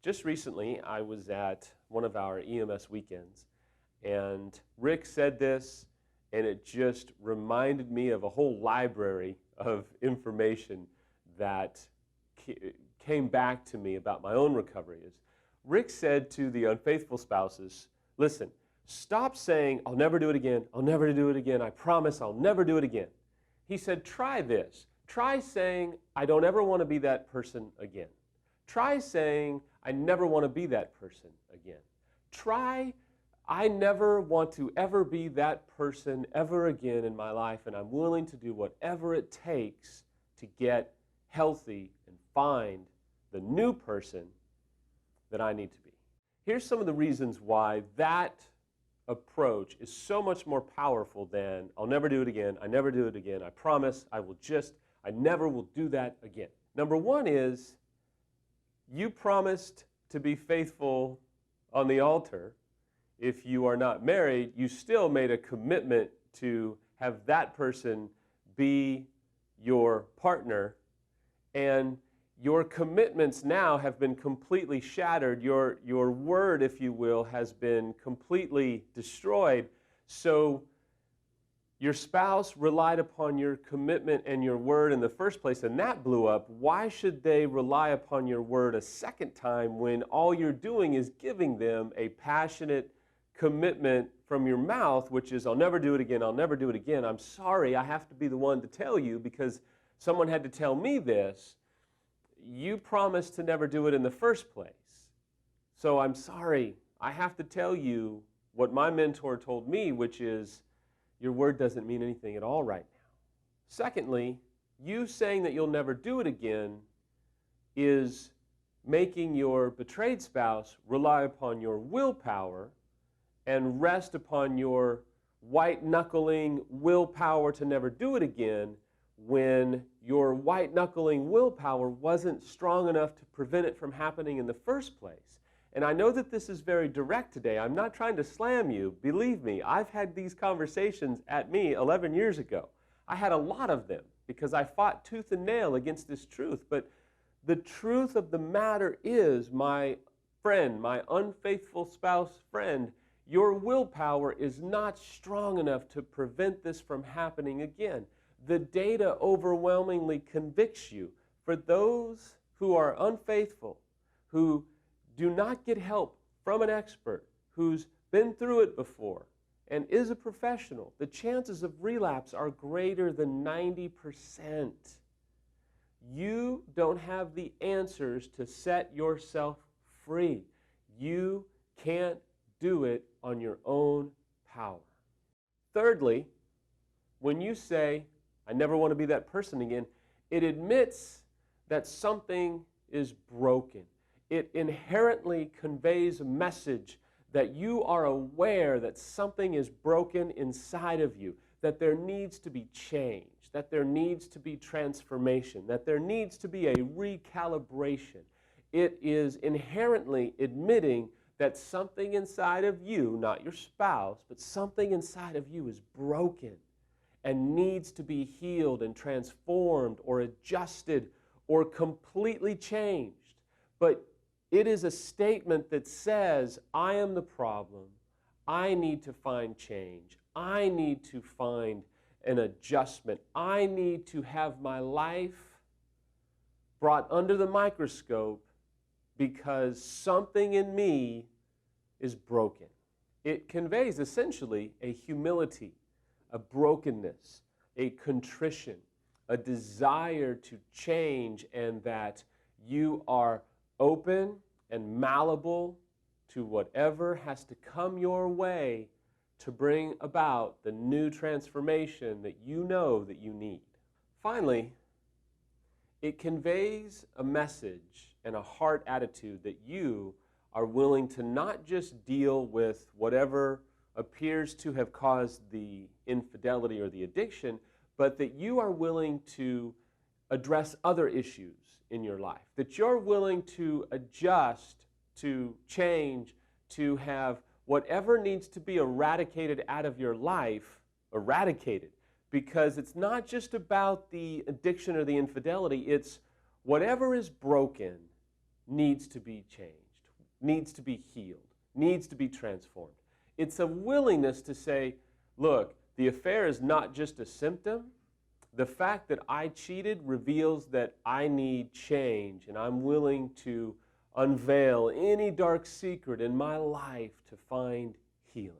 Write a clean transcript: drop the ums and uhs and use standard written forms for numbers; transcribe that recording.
Just recently, I was at one of our EMS weekends, and Rick said this, and it just reminded me of a whole library of information that came back to me about my own recovery. Rick said to the unfaithful spouses, listen, stop saying, I'll never do it again, I'll never do it again, I promise I'll never do it again. He said, try this. Try saying, I don't ever want to be that person again. Try saying, I never want to be that person again. Try, I never want to ever be that person ever again in my life, and I'm willing to do whatever it takes to get healthy and find the new person that I need to be. Here's some of the reasons why that approach is so much more powerful than I'll never do it again, I never do it again, I promise I never will do that again. Number one is, you promised to be faithful on the altar. If you are not married, you still made a commitment to have that person be your partner, and your commitments now have been completely shattered. Your word, if you will, has been completely destroyed. So your spouse relied upon your commitment and your word in the first place, and that blew up. Why should they rely upon your word a second time when all you're doing is giving them a passionate commitment from your mouth, which is, I'll never do it again, I'll never do it again. I'm sorry, I have to be the one to tell you because someone had to tell me this. You promised to never do it in the first place. So I'm sorry, I have to tell you what my mentor told me, which is, your word doesn't mean anything at all right now. Secondly, you saying that you'll never do it again is making your betrayed spouse rely upon your willpower and rest upon your white-knuckling willpower to never do it again when your white-knuckling willpower wasn't strong enough to prevent it from happening in the first place. And I know that this is very direct today. I'm not trying to slam you. Believe me, I've had these conversations at me 11 years ago. I had a lot of them because I fought tooth and nail against this truth. But the truth of the matter is, my friend, my unfaithful spouse friend, your willpower is not strong enough to prevent this from happening again. The data overwhelmingly convicts you. For those who are unfaithful, who do not get help from an expert who's been through it before and is a professional, the chances of relapse are greater than 90%. You don't have the answers to set yourself free. You can't do it on your own power. Thirdly, when you say, I never want to be that person again, it admits that something is broken. It inherently conveys a message that you are aware that something is broken inside of you, that there needs to be change, that there needs to be transformation, that there needs to be a recalibration. It is inherently admitting that something inside of you, not your spouse, but something inside of you is broken and needs to be healed and transformed or adjusted or completely changed. But it is a statement that says, I am the problem. I need to find change. I need to find an adjustment. I need to have my life brought under the microscope because something in me is broken. It conveys essentially a humility, a brokenness, a contrition, a desire to change, and that you are open and malleable to whatever has to come your way to bring about the new transformation that you know that you need. Finally, it conveys a message and a heart attitude that you are willing to not just deal with whatever appears to have caused the infidelity or the addiction, but that you are willing to address other issues in your life, that you're willing to adjust, to change, to have whatever needs to be eradicated out of your life eradicated, because it's not just about the addiction or the infidelity, it's whatever is broken needs to be changed, needs to be healed, needs to be transformed. It's a willingness to say, look, the affair is not just a symptom. The fact that I cheated reveals that I need change, and I'm willing to unveil any dark secret in my life to find healing.